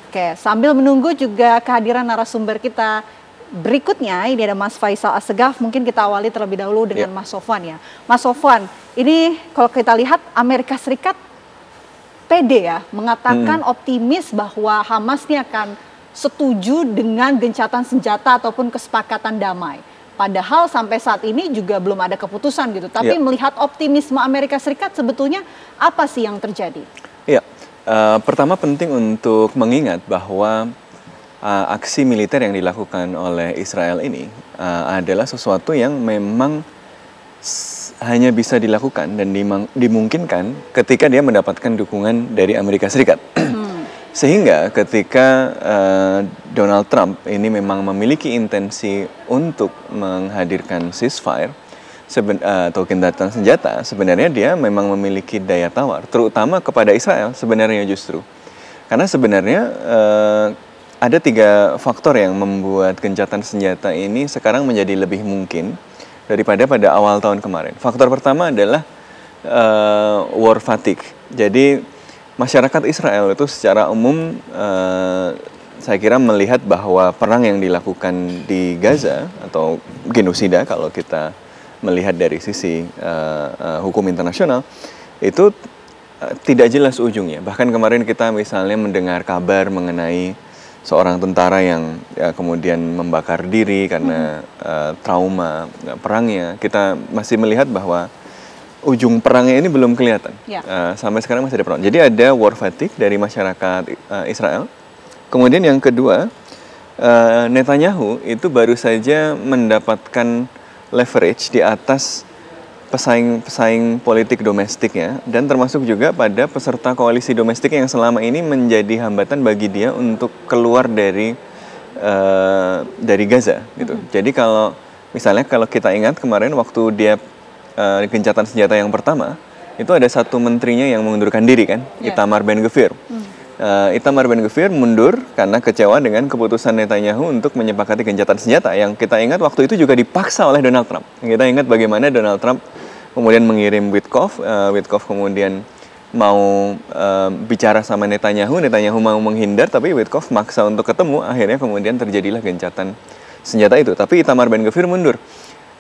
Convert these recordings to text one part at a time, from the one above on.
Oke, sambil menunggu juga kehadiran narasumber kita berikutnya, ini ada Mas Faisal Assegaf, mungkin kita awali terlebih dahulu dengan Mas Sofwan ya. Mas Sofwan, ini kalau kita lihat Amerika Serikat pede ya, mengatakan optimis bahwa Hamas ini akan setuju dengan gencatan senjata ataupun kesepakatan damai. Padahal sampai saat ini juga belum ada keputusan gitu. Tapi melihat optimisme Amerika Serikat sebetulnya apa sih yang terjadi? Iya, pertama penting untuk mengingat bahwa aksi militer yang dilakukan oleh Israel ini adalah sesuatu yang memang hanya bisa dilakukan dan dimungkinkan ketika dia mendapatkan dukungan dari Amerika Serikat. Sehingga ketika Donald Trump ini memang memiliki intensi untuk menghadirkan ceasefire atau gencatan senjata, sebenarnya dia memang memiliki daya tawar, terutama kepada Israel sebenarnya justru. Karena sebenarnya ada 3 faktor yang membuat gencatan senjata ini sekarang menjadi lebih mungkin daripada pada awal tahun kemarin. Faktor pertama adalah war fatigue. Jadi masyarakat Israel itu secara umum saya kira melihat bahwa perang yang dilakukan di Gaza atau genosida kalau kita melihat dari sisi hukum internasional itu tidak jelas ujungnya. Bahkan kemarin kita misalnya mendengar kabar mengenai seorang tentara yang kemudian membakar diri karena trauma perangnya. Kita masih melihat bahwa ujung perangnya ini belum kelihatan. Sampai sekarang masih ada perang. Jadi ada war fatigue dari masyarakat Israel. Kemudian yang kedua, Netanyahu itu baru saja mendapatkan leverage di atas pesaing politik domestiknya, dan termasuk juga pada peserta koalisi domestik yang selama ini menjadi hambatan bagi dia untuk keluar dari Gaza gitu. Jadi kalau misalnya kalau kita ingat kemarin waktu dia gencatan senjata yang pertama, itu ada satu menterinya yang mengundurkan diri kan, Itamar Ben-Gvir. Itamar Ben-Gvir mundur karena kecewa dengan keputusan Netanyahu untuk menyepakati gencatan senjata, yang kita ingat waktu itu juga dipaksa oleh Donald Trump. Kita ingat bagaimana Donald Trump kemudian mengirim Witkoff, Witkoff kemudian mau bicara sama Netanyahu mau menghindar, tapi Witkoff maksa untuk ketemu, akhirnya kemudian terjadilah gencatan senjata itu. Tapi Itamar Ben-Gvir mundur.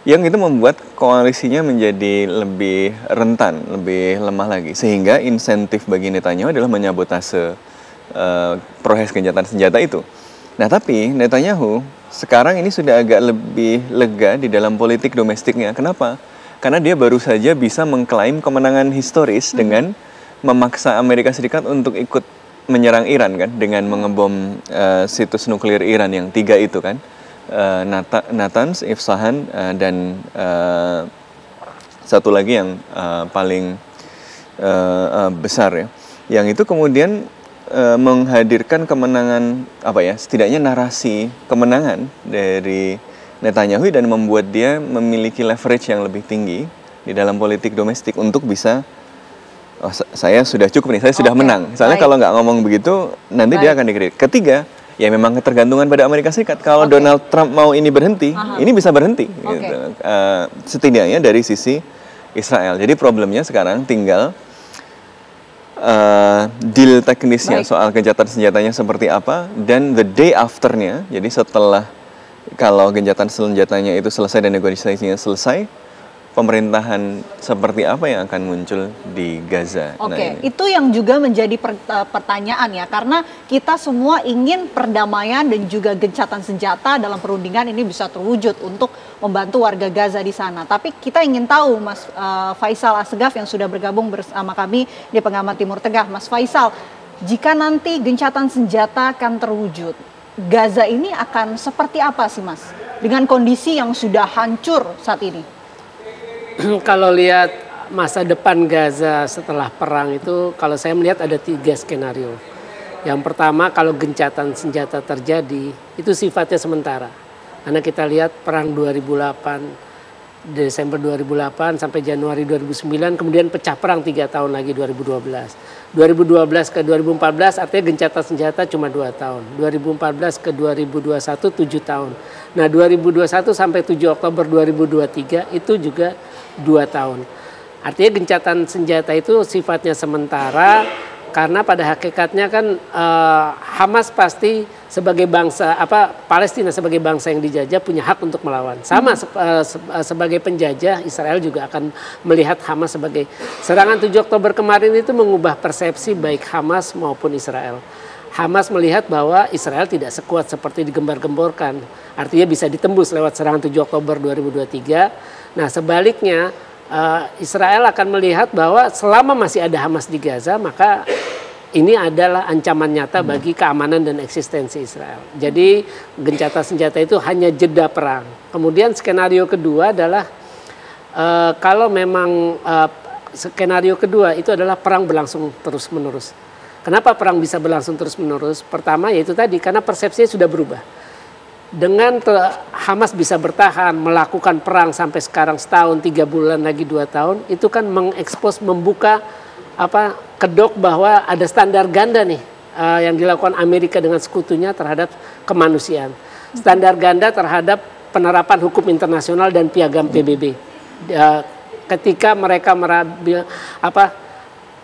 Yang itu membuat koalisinya menjadi lebih rentan, lebih lemah lagi. Sehingga insentif bagi Netanyahu adalah menyabotase proses gencatan senjata itu. Nah tapi Netanyahu sekarang ini sudah agak lebih lega di dalam politik domestiknya. Kenapa? Karena dia baru saja bisa mengklaim kemenangan historis dengan memaksa Amerika Serikat untuk ikut menyerang Iran kan, dengan mengebom situs nuklir Iran yang 3 itu kan. Natanz, Isfahan, dan satu lagi yang paling besar ya. Yang itu kemudian menghadirkan kemenangan, setidaknya narasi kemenangan dari Netanyahu dan membuat dia memiliki leverage yang lebih tinggi di dalam politik domestik untuk bisa, saya sudah cukup nih, saya sudah menang. Soalnya kalau nggak ngomong begitu, nanti dia akan dikritik. Ketiga, ya memang ketergantungan pada Amerika Serikat. Kalau Donald Trump mau ini berhenti, ini bisa berhenti. Gitu. Setidaknya dari sisi Israel. Jadi problemnya sekarang tinggal deal teknisnya soal gencatan senjatanya seperti apa, dan the day afternya, jadi setelah kalau gencatan senjatanya itu selesai dan negosiasinya selesai, pemerintahan seperti apa yang akan muncul di Gaza. Itu yang juga menjadi pertanyaan ya, karena kita semua ingin perdamaian dan juga gencatan senjata dalam perundingan ini bisa terwujud untuk membantu warga Gaza di sana. Tapi kita ingin tahu Mas Faisal Assegaf yang sudah bergabung bersama kami di Pengamat Timur Tengah. Mas Faisal, jika nanti gencatan senjata akan terwujud, Gaza ini akan seperti apa sih Mas? Dengan kondisi yang sudah hancur saat ini. Kalau lihat masa depan Gaza setelah perang itu, kalau saya melihat ada 3 skenario. Yang pertama, kalau gencatan senjata terjadi, itu sifatnya sementara. Karena kita lihat perang 2008, Desember 2008 sampai Januari 2009, kemudian pecah perang 3 tahun lagi 2012. 2012 ke 2014 artinya gencatan senjata cuma 2 tahun. 2014 ke 2021 7 tahun. Nah 2021 sampai 7 Oktober 2023 itu juga 2 tahun. Artinya gencatan senjata itu sifatnya sementara, Karena pada hakikatnya kan Hamas pasti sebagai bangsa, Palestina sebagai bangsa yang dijajah punya hak untuk melawan. Sama sebagai penjajah, Israel juga akan melihat Hamas sebagai serangan 7 Oktober kemarin itu mengubah persepsi baik Hamas maupun Israel. Hamas melihat bahwa Israel tidak sekuat seperti digembar-gemborkan. Artinya bisa ditembus lewat serangan 7 Oktober 2023. Nah sebaliknya Israel akan melihat bahwa selama masih ada Hamas di Gaza, maka ini adalah ancaman nyata bagi keamanan dan eksistensi Israel. Jadi gencatan senjata itu hanya jeda perang. Kemudian skenario kedua adalah kalau memang skenario kedua itu adalah perang berlangsung terus-menerus. Kenapa perang bisa berlangsung terus-menerus? Pertama yaitu tadi karena persepsinya sudah berubah. Dengan Hamas bisa bertahan melakukan perang sampai sekarang setahun, 3 bulan lagi 2 tahun, itu kan mengekspos, membuka kedok bahwa ada standar ganda nih yang dilakukan Amerika dengan sekutunya terhadap kemanusiaan. Standar ganda terhadap penerapan hukum internasional dan piagam PBB. Ketika mereka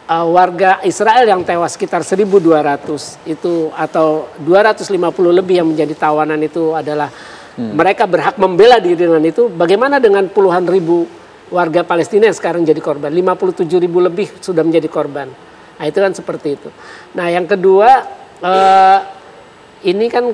warga Israel yang tewas sekitar 1.200 itu atau 250 lebih yang menjadi tawanan itu adalah mereka berhak membela diri dengan itu. Bagaimana dengan puluhan ribu warga Palestina yang sekarang jadi korban? 57.000 lebih sudah menjadi korban. Nah itu kan seperti itu. Nah yang kedua ini kan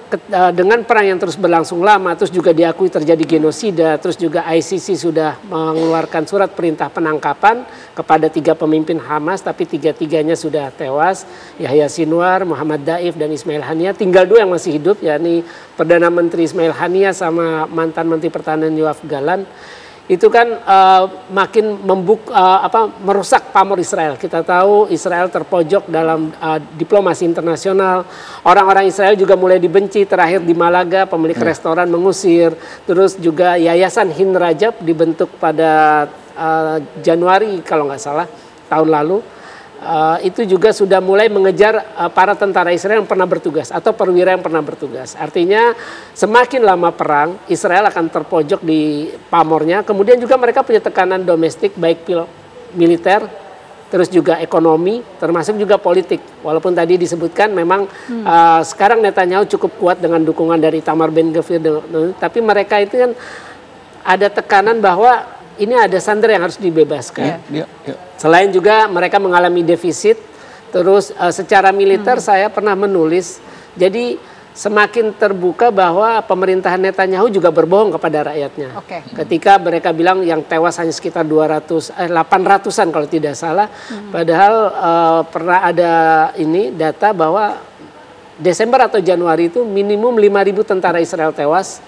dengan perang yang terus berlangsung lama, terus juga diakui terjadi genosida, terus juga ICC sudah mengeluarkan surat perintah penangkapan kepada 3 pemimpin Hamas, tapi 3-3-nya sudah tewas, Yahya Sinwar, Muhammad Daif, dan Ismail Haniyah. Tinggal 2 yang masih hidup, yakni Perdana Menteri Ismail Haniyah sama mantan Menteri Pertahanan Yoav Galan. Itu kan makin merusak pamor Israel. Kita tahu Israel terpojok dalam diplomasi internasional. Orang-orang Israel juga mulai dibenci. Terakhir di Malaga pemilik restoran mengusir. Terus juga Yayasan Hind Rajab dibentuk pada Januari kalau nggak salah tahun lalu. Itu juga sudah mulai mengejar para tentara Israel yang pernah bertugas atau perwira yang pernah bertugas. Artinya semakin lama perang, Israel akan terpojok di pamornya. Kemudian juga mereka punya tekanan domestik baik militer, terus juga ekonomi, termasuk juga politik. Walaupun tadi disebutkan memang sekarang Netanyahu cukup kuat dengan dukungan dari Itamar Ben-Gvir, tapi mereka itu kan ada tekanan bahwa ini ada sandera yang harus dibebaskan. Selain juga mereka mengalami defisit, terus secara militer saya pernah menulis, jadi semakin terbuka bahwa pemerintahan Netanyahu juga berbohong kepada rakyatnya. Ketika mereka bilang yang tewas hanya sekitar 800-an kalau tidak salah, padahal pernah ada data bahwa Desember atau Januari itu minimum 5.000 tentara Israel tewas.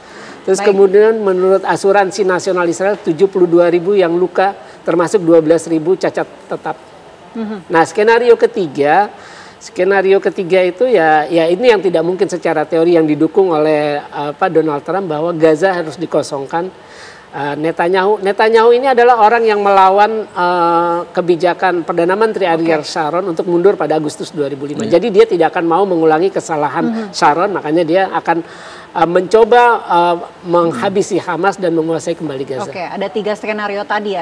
Terus kemudian menurut asuransi nasional Israel 72.000 yang luka, termasuk 12.000 cacat tetap. Nah skenario ketiga itu ya ini yang tidak mungkin secara teori yang didukung oleh Donald Trump bahwa Gaza harus dikosongkan. Netanyahu ini adalah orang yang melawan kebijakan Perdana Menteri Ariel Sharon untuk mundur pada Agustus 2005. Jadi dia tidak akan mau mengulangi kesalahan Sharon, makanya dia akan mencoba menghabisi Hamas dan menguasai kembali Gaza. Ada 3 skenario tadi ya.